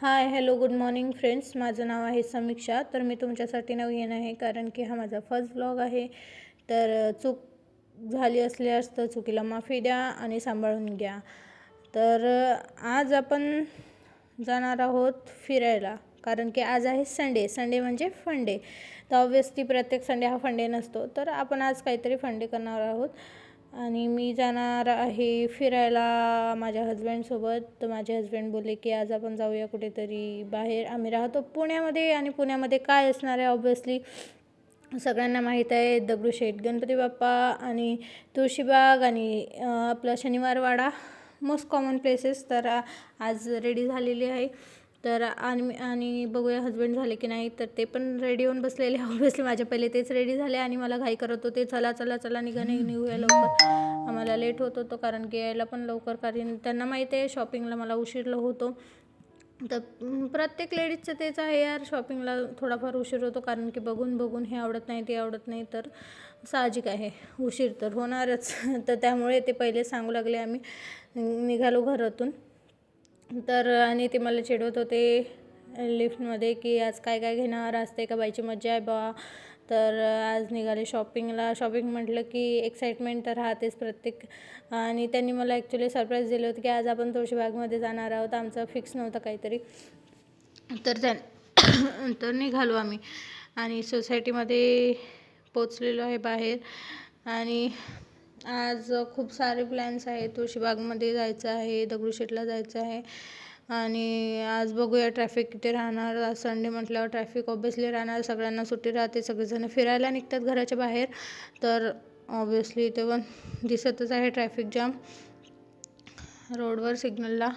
Hi hello good morning friends. माझं नाव आहे समीक्षा. तर मी तुमच्यासाठी नवीन आहे कारण की हा माझा फर्स्ट ब्लॉग आहे. तर चूक झाली असल्यास तर चुकीला माफी द्या आणि सांभाळून घ्या. तर आज आपण जाणार आहोत फिरायला कारण की आज आहे संडे म्हणजे फन डे. तर ऑब्व्हियसली प्रत्येक संडे हा फन डे नसतो. तर आपण आज काहीतरी फन डे करणार आहोत आणि मी जाणार आहे फिरायला माझ्या हजबंडसोबत. तर माझे हजबंड बोलले की आज आपण जाऊया कुठेतरी बाहेर. आम्ही राहतो पुण्यामध्ये आणि पुण्यामध्ये काय असणार आहे, ऑब्व्हियसली सगळ्यांना माहीत आहे, दगडूशेठ गणपती बाप्पा आणि तुळशीबाग आणि आपला शनिवारवाडा, मोस्ट कॉमन प्लेसेस. तर आज रेडी झालेली आहे. तर आणि बघूया हजबंड झाले की नाही. तर ते पण रेडी होऊन बसलेले. ऑब्व्हियसली माझ्या पहिले तेच रेडी झाले आणि मला घाई करत होते, चला चला चला निघूया लवकर. आम्हाला लेट होत होतं कारण की यायला पण लवकर, कारण त्यांना माहिती आहे शॉपिंगला मला उशीर होतो. तर प्रत्येक लेडीजचं तेच आहे यार, शॉपिंगला थोडाफार उशीर होतो कारण की बघून हे आवडत नाही ते आवडत नाही. तर साहजिक आहे, उशीर तर होणारच. तर त्यामुळे ते पहिले सांगू लागले. आम्ही निघालो घरातून. तर आणि ते मला चिडवत होते लिफ्टमध्ये की आज काय घेणार, असते का बाईची मज्जा आहे बा. तर आज निघाले शॉपिंगला. शॉपिंग म्हटलं की एक्साइटमेंट तर राहतेच प्रत्येक. आणि त्यांनी मला ॲक्च्युली सरप्राईज दिलं होतं की आज आपण तुळशीबागमध्ये जाणार आहोत. आमचं फिक्स नव्हतं काहीतरी. तर निघालो आम्ही आणि सोसायटीमध्ये पोचलेलो आहे बाहेर. आणि आज खूप सारे प्लॅन्स आहेत. तुळशीबागमध्ये जायचं आहे, दगडूशेठला जायचं आहे आणि आज बघूया ट्रॅफिक किती राहणार. आज संडे म्हटल्यावर ट्रॅफिक ऑब्व्हियसली राहणार. सगळ्यांना सुट्टी राहते, सगळेजण फिरायला निघतात घराच्या बाहेर. तर ऑब्व्हियसली इथे पण दिसतच आहे ट्रॅफिक जाम रोडवर सिग्नलला.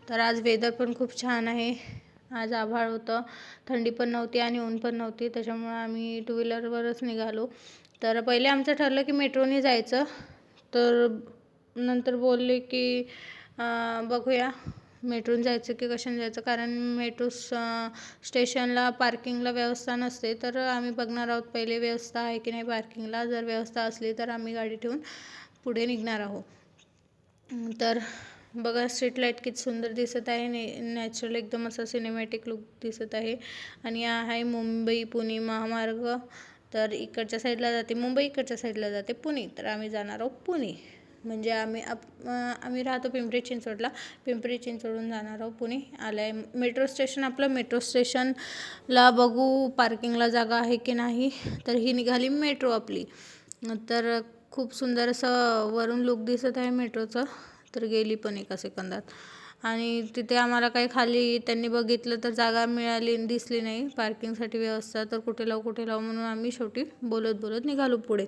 तर आज वेदर पण खूप छान आहे. आज आभाळ होतं, थंडी पण नव्हती आणि ऊन पण नव्हती. त्याच्यामुळं आम्ही टू व्हीलरवरच निघालो. तर पहिले आमचं ठरलं की मेट्रोने जायचं. तर नंतर बोलले की बघूया मेट्रोने जायचं की कशाने जायचं, कारण मेट्रो स्टेशनला पार्किंगला व्यवस्था नसते. तर आम्ही बघणार आहोत पहिले व्यवस्था आहे की नाही पार्किंगला. जर व्यवस्था असली तर आम्ही गाडी ठेवून पुढे निघणार आहोत. तर बघा स्ट्रीट लाईट किती सुंदर दिसत आहे. नॅचरल एकदम असा सिनेमॅटिक लुक दिसत आहे. आणि आहे मुंबई पुणे महामार्ग. तर इकडच्या साईडला जाते मुंबई, इकडच्या साईडला जाते पुणे. तर आम्ही जाणार आहोत पुणे. म्हणजे आम्ही राहतो पिंपरी चिंचवडला. पिंपरी चिंचवडून जाणार आहोत पुणे. आलं आहे मेट्रो स्टेशन आपलं. मेट्रो स्टेशनला बघू पार्किंगला जागा आहे की नाही. तर ही निघाली मेट्रो आपली. तर खूप सुंदर असं वरून लुक दिसत आहे मेट्रोचं. तर गेली पण एका सेकंदात. आणि तिथे आम्हाला काही खाली त्यांनी बघितलं तर जागा दिसली नाही पार्किंगसाठी व्यवस्था. तर कुठे लावू म्हणून आम्ही शेवटी बोलत निघालो पुढे.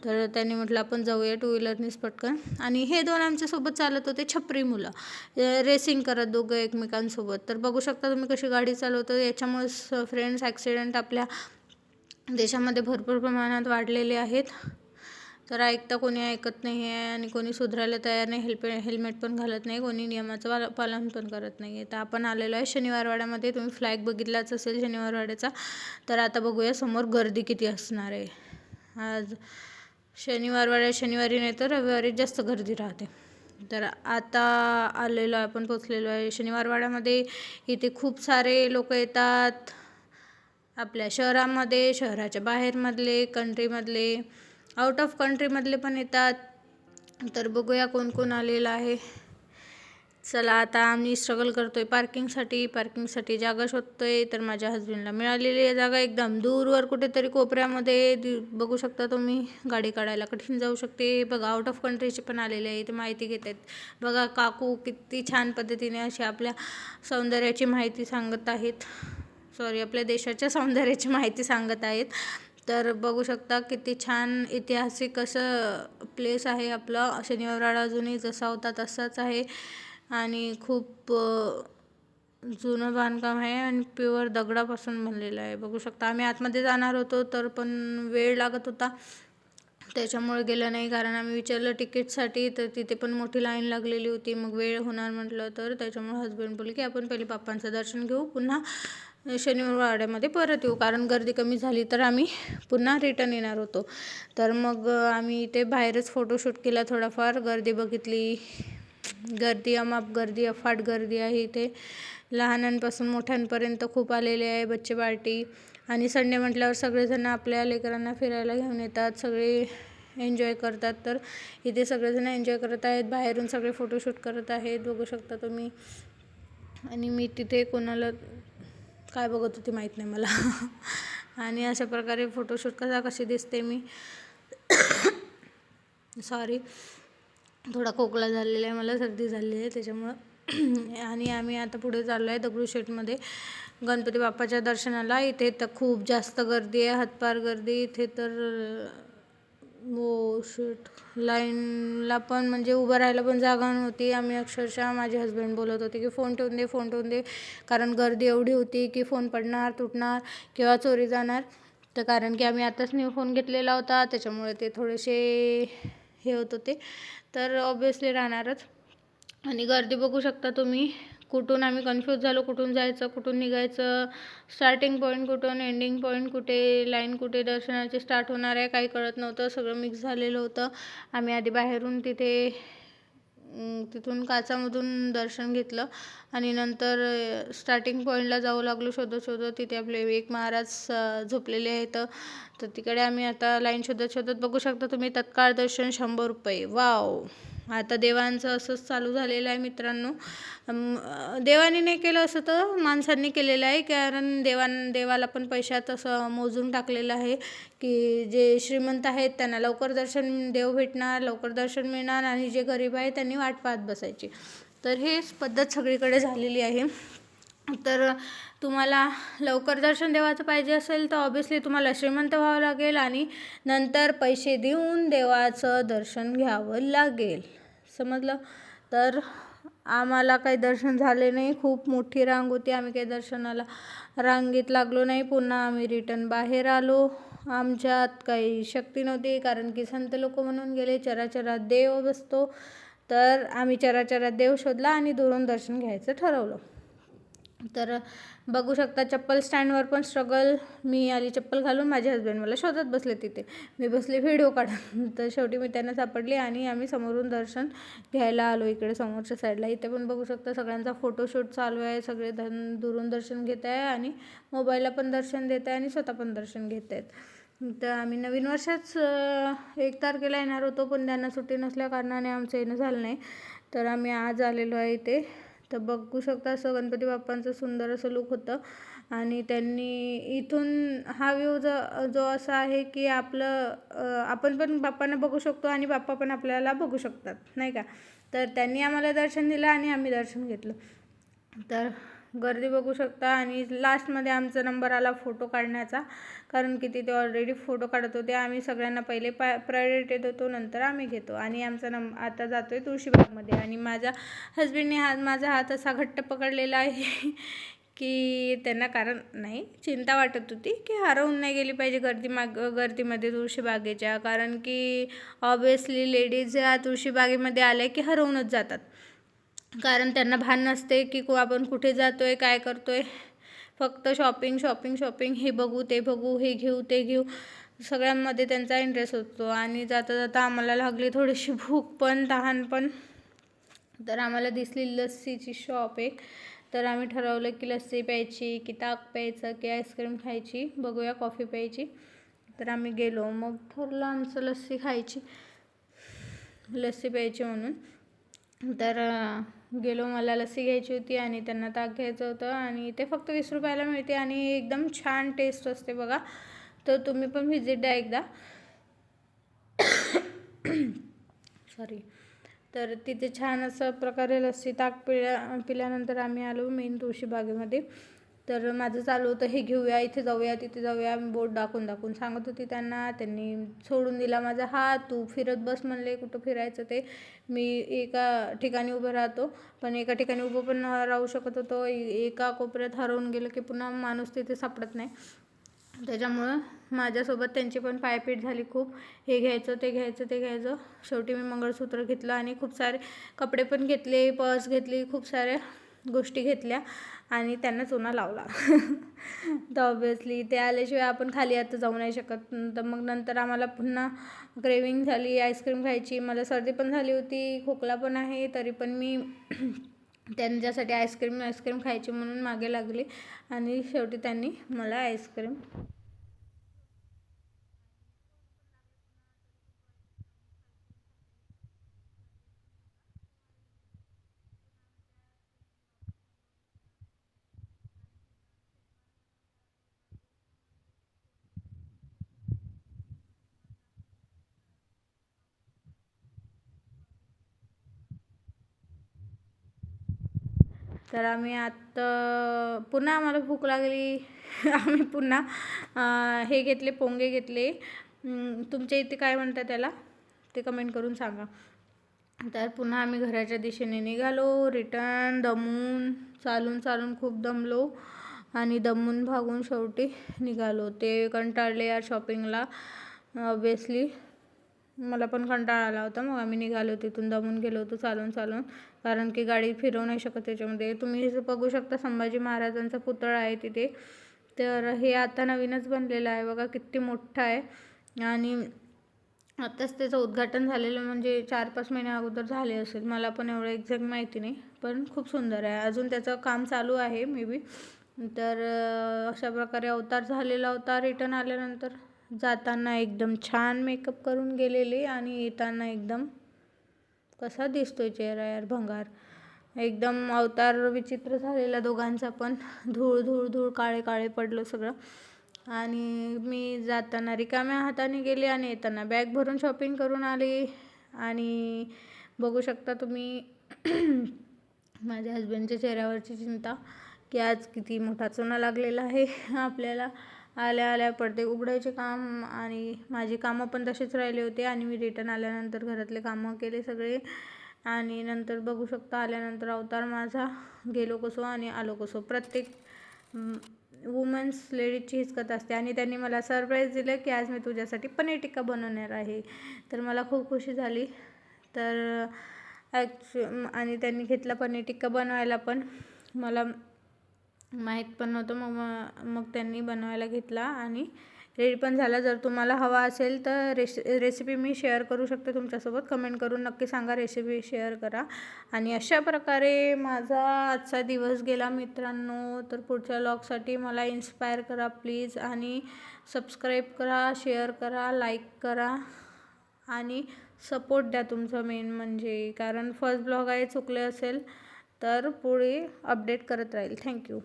तर त्यांनी म्हटलं आपण जाऊया टू व्हीलरनीच पटकन. आणि हे दोन आमच्यासोबत चालत होते छपरी मुलं, रेसिंग करत दोघं एकमेकांसोबत. तर बघू शकता तुम्ही कशी गाडी चालवतं. याच्यामुळे फ्रेंड्स ॲक्सिडेंट आपल्या देशामध्ये भरपूर प्रमाणात वाढलेले आहेत. तर कोणी ऐकत नाही आहे आणि कोणी सुधारायला तयार नाही. हेल्मेट पण घालत नाही, कोणी नियमाचं पालन पण करत नाही आहे. तर आपण आलेलो आहे शनिवारवाड्यामध्ये. तुम्ही फ्लॅग बघितलाच असेल शनिवारवाड्याचा. तर आता बघूया समोर गर्दी किती असणार आहे. आज शनिवारी नाही तर रविवारी जास्त गर्दी राहते. तर आता आलेलो आहे आपण, पोचलेलो आहे शनिवारवाड्यामध्ये. इथे खूप सारे लोक येतात आपल्या शहरामध्ये, शहराच्या बाहेरमधले, कंट्रीमधले, आउट ऑफ कंट्रीमधले पण येतात. तर बघूया कोण आलेलं आहे. चला आता आम्ही स्ट्रगल करतोय पार्किंगसाठी जागा शोधतोय. तर माझ्या हजबंडला मिळालेली आहे जागा एकदम दूरवर कुठेतरी कोपऱ्यामध्ये. बघू शकता तुम्ही गाडी काढायला कठीण जाऊ शकते. बघा आउट ऑफ कंट्रीचे पण आलेले आहे, ते माहिती घेत आहेत. बघा काकू किती छान पद्धतीने अशी आपल्या सौंदर्याची माहिती सांगत आहेत. आपल्या देशाच्या सौंदर्याची माहिती सांगत आहेत. तर बघू शकता किती छान ऐतिहासिक असं प्लेस आहे आपलं शनिवारवाडा. अजूनही जसा होता तसाच आहे आणि खूप जुनं बांधकाम आहे आणि प्युअर दगडापासून बनलेलं आहे. बघू शकता आम्ही आतमध्ये जाणार होतो तर पण वेळ लागत होता, त्याच्यामुळे गेलं नाही. कारण आम्ही विचारलं तिकीटसाठी तर तिथे पण मोठी लाईन लागलेली होती. मग वेळ होणार म्हटलं. तर त्याच्यामुळे हजबंड बोलले की आपण पहिले बाप्पांचं दर्शन घेऊ, पुन्हा शनिवारवाड्यामध्ये परत येऊ. कारण गर्दी कमी झाली तर आम्ही पुन्हा रिटर्न येणार होतो. तर मग आम्ही इथे बाहेरच फोटोशूट केला थोडाफार. गर्दी बघितली, गर्दी अफाट गर्दी आहे इथे. लहानांपासून मोठ्यांपर्यंत खूप आलेले आहे बच्चे पार्टी. आणि संडे म्हटल्यावर सगळेजण आपल्या लेकरांना फिरायला घेऊन येतात, सगळे एन्जॉय करतात. तर इथे सगळेजण एन्जॉय करत आहेत, बाहेरून सगळे फोटोशूट करत आहेत, बघू शकता तुम्ही. आणि मी तिथे कोणाला काय बघत होती माहीत नाही मला. आणि अशा प्रकारे फोटोशूट कशी दिसते मी. सॉरी, थोडा खोकला झालेला आहे मला, सर्दी झालेली आहे त्याच्यामुळं. आणि आम्ही आता पुढे चाललो आहे दगडूशेठमध्ये गणपती बाप्पाच्या दर्शनाला. इथे तर खूप जास्त गर्दी आहे, हातपार गर्दी इथे तर. हो शिट, लाईनला पण म्हणजे उभं राहायला पण जागा नव्हती. आम्ही अक्षरशः, माझे हस्बंड बोलत होते की फोन ठेवून दे, फोन ठेवून दे, कारण गर्दी एवढी होती की फोन पडणार, तुटणार किंवा चोरी जाणार. तर कारण की आम्ही आताच न्यू फोन घेतलेला होता त्याच्यामुळे ते थोडेसे हे होत होते, तर ऑब्वियसली राहणारच. आणि गर्दी बघू शकता तुम्ही. कुठून आम्ही कन्फ्यूज झालो, कुठून जायचं, कुठून निघायचं, स्टार्टिंग पॉईंट कुठून, एंडिंग पॉईंट कुठे, लाईन कुठे दर्शनाची स्टार्ट होणार आहे काही कळत नव्हतं, सगळं मिक्स झालेलं होतं. आम्ही आधी बाहेरून तिथून काचामधून दर्शन घेतलं आणि नंतर स्टार्टिंग पॉईंटला जाऊ लागलो शोधत शोधत. तिथे आपले एक महाराज झोपलेले आहेत, तर तिकडे आम्ही आता लाईन शोधत शोधत. बघू शकता तुम्ही, तत्काळ दर्शन 100 रुपये. वाव, आता देवांचं असंच चालू झालेलं आहे मित्रांनो. देवाने नाही केलं असं तर माणसांनी केलेलं आहे, कारण देवाला पण पैशात असं मोजून टाकलेलं आहे की जे श्रीमंत आहेत त्यांना लवकर दर्शन देव भेटणार, लवकर दर्शन मिळणार, आणि जे गरीब आहे त्यांनी वाट पाहत बसायची. तर हेच पद्धत सगळीकडे झालेली आहे. तर तुम्हाला लवकर दर्शन देवाचं पाहिजे असेल तर ऑब्वियसली तुम्हाला श्रीमंत व्हावं लागेल आणि नंतर पैसे देऊन देवाचं दर्शन घ्यावं लागेल, समजलं. तर आम्हाला काही दर्शन झाले नाही, खूप मोठी रांग होती, आम्ही काही दर्शनाला रांगेत लागलो नाही. पुन्हा आम्ही रिटर्न बाहेर आलो. आमच्यात काही शक्ती नव्हती, कारण की संत लोक म्हणून गेले चराचरात देव बसतो. तर आम्ही चराचरात देव शोधला आणि दुरून दर्शन घ्यायचं ठरवलं. तर बघू शकता, चप्पल स्टँडवर पण स्ट्रगल. मी आली चप्पल घालून, माझे हस्बंड मला शोधत बसले, तिथे मी बसले व्हिडिओ काढून. तर शेवटी मी त्यांना सापडली आणि आम्ही समोरून दर्शन घ्यायला आलो इकडे समोरच्या साईडला. इथे पण बघू शकता सगळ्यांचा फोटोशूट चालू आहे, सगळे दुरून दर्शन घेत आहे आणि मोबाईलला पण दर्शन देत आहे आणि स्वतः पण दर्शन घेत आहेत. तर आम्ही नवीन वर्षाच 1 तारखेला येणार होतो, पण त्यांना सुट्टी नसल्या कारणाने आमचं येणं झालं नाही. तर आम्ही आज आलेलो आहे इथे. तर बघू शकता, असं गणपती बाप्पांचं सुंदर असं लुक होतं. आणि त्यांनी इथून हा व्ह्यू जो असा आहे की आपण पण बाप्पांना बघू शकतो आणि बाप्पा पण आपल्याला बघू शकतात, नाही का. तर त्यांनी आम्हाला दर्शन दिलं आणि आम्ही दर्शन घेतलं. तर गर्दी बघू शकता. आणि लास्टमध्ये आमचा नंबर आला फोटो काढण्याचा, कारण की तिथे ऑलरेडी फोटो काढत होते. आम्ही सगळ्यांना पहिले प्रायोरिटी देतो, नंतर आम्ही घेतो. आणि आमचा आता जातो आहे तुळशीबागमध्ये. आणि माझ्या हस्बंडने माझा हात असा घट्ट पकडलेला आहे की त्यांना, कारण नाही, चिंता वाटत होती की हरवून नाही गेली पाहिजे गर्दीमध्ये तुळशीबागेच्या, कारण की ऑब्वियसली लेडीज या तुळशीबागेमध्ये आल्या की हरवूनच जातात, कारण त्यांना भान नसते की आपण कुठे जातो आहे, काय करतो आहे. फक्त शॉपिंग शॉपिंग शॉपिंग, हे बघू ते बघू, हे घेऊ ते घेऊ, सगळ्यांमध्ये त्यांचा इंटरेस्ट होतो. आणि जाता जाता आम्हाला लागली थोडीशी भूक पण, तहान पण. तर आम्हाला दिसली लस्सीची शॉप एक. तर आम्ही ठरवलं की लस्सी प्यायची की ताक प्यायचं की आईस्क्रीम खायची, बघूया, कॉफी प्यायची. तर आम्ही गेलो, मग ठरलं आमचं लस्सी प्यायची म्हणून. तर गेलो, मला लस्सी घ्यायची होती आणि त्यांना ताक घ्यायचं होतं. आणि ते फक्त 20 रुपयाला मिळते आणि एकदम छान टेस्ट असते बघा. तर तुम्ही पण व्हिजिट द्या एकदा. सॉरी. तर तिथे छान असं प्रकारे लस्सी ताक पिल्यानंतर आम्ही आलो मेन तुळशीबागेमध्ये. तर माझं चालू होतं, हे घेऊया, इथे जाऊया, तिथे जाऊया. मी बोट दाखवून सांगत होती त्यांना. त्यांनी सोडून दिला माझा हात. तू फिरत बस म्हणले, कुठं फिरायचं ते. मी एका ठिकाणी उभं राहतो, पण एका ठिकाणी उभं पण राहू शकत होतो. एका कोपऱ्यात हरवून गेलं की पुन्हा माणूस तिथे सापडत नाही. त्याच्यामुळं माझ्यासोबत त्यांची पण पायपीट झाली खूप. हे घ्यायचं ते घ्यायचं. शेवटी मी मंगळसूत्र घेतलं आणि खूप सारे कपडे पण घेतले, पर्स घेतली, खूप साऱ्या गोष्टी घेतल्या आणि त्यांना चुना लावला. तर ऑब्वियसली ते आल्याशिवाय आपण खाली आता जाऊ नाही शकत. तर मग नंतर आम्हाला पुन्हा क्रेविंग झाली आईस्क्रीम खायची. मला सर्दी पण झाली होती, खोकला पण आहे, तरी पण मी त्यांच्यासाठी आईस्क्रीम खायची म्हणून मागे लागली आणि शेवटी त्यांनी मला आईस्क्रीम तर आम्ही आत्ता पुन्हा आम्हाला भूक लागली आम्ही पुन्हा हे घेतले, पोंगे घेतले. तुमच्या इथे काय म्हणतात त्याला ते कमेंट करून सांगा. तर पुन्हा आम्ही घराच्या दिशेने निघालो रिटर्न. दमून चालून खूप दमलो आणि दमून भागून शेवटी निघालो. ते कंटाळले यार शॉपिंगला. ऑब्वियसली मला पण कंटाळा आला होता. मग आम्ही निघालो तिथून, दमून गेलो होतो चालून कारण की गाडी फिरवू नाही शकत त्याच्यामध्ये. तुम्ही बघू शकता संभाजी महाराजांचा पुतळा आहे तिथे. तर हे आता नवीनच बनलेलं आहे बघा, किती मोठं आहे. आणि आत्ताच त्याचं उद्घाटन झालेलं, म्हणजे 4-5 महिन्या अगोदर झाले असेल. मला पण एवढं एक्झॅक्ट माहिती नाही, पण खूप सुंदर आहे. अजून त्याचं काम चालू आहे मे बी. तर अशा प्रकारे अवतार झालेला होता. रिटर्न आल्यानंतर जाताना एकदम छान मेकअप करून गेलेले आणि येताना एकदम कसा दिसतोय चेहरा यार, भंगार एकदम. अवतार विचित्र झालेला दोघांचा पण. धूळ काळे पडलं सगळं. आणि मी जाताना रिकाम्या हाताने गेले आणि येताना बॅग भरून शॉपिंग करून आले. आणि बघू शकता तुम्ही माझ्या हस्बंडच्या चेहऱ्यावरची चिंता की आज किती मोठा चुना लागलेला आहे आपल्याला. आल्या पडदे उघडायचे काम आणि माझी कामं पण तसेच राहिले होते. आणि मी रिटर्न आल्यानंतर घरातले कामं केले सगळे. आणि नंतर बघू शकता आल्यानंतर अवतार माझा गेलो कसो आणि आलो कसो. प्रत्येक वुमन्स लेडीजची हीच कथा असते. आणि त्यांनी मला सरप्राईज दिलं की आज मी तुझ्यासाठी पनीर टिक्का बनवणार आहे. तर मला खूप खुशी झाली. तर आणि त्यांनी घेतला पनीर टिक्का बनवायला, पण मला माहीत पण नव्हतं. मग त्यांनी बनवायला घेतला आणि रेडी पण झाला. जर तुम्हाला हवा असेल तर रेसिपी मी शेअर करू शकते तुमच्यासोबत. कमेंट करून नक्की सांगा, रेसिपी शेअर करा. आणि अशा प्रकारे माझा आजचा दिवस गेला मित्रांनो. तर पुढच्या व्लॉगसाठी मला इन्स्पायर करा प्लीज. आणि सबस्क्राईब करा, शेअर करा, लाईक करा आणि सपोर्ट द्या तुमचं मेन म्हणजे. कारण फर्स्ट ब्लॉग आहे, चुकले असेल तर पुढे अपडेट करत राहील. थँक्यू.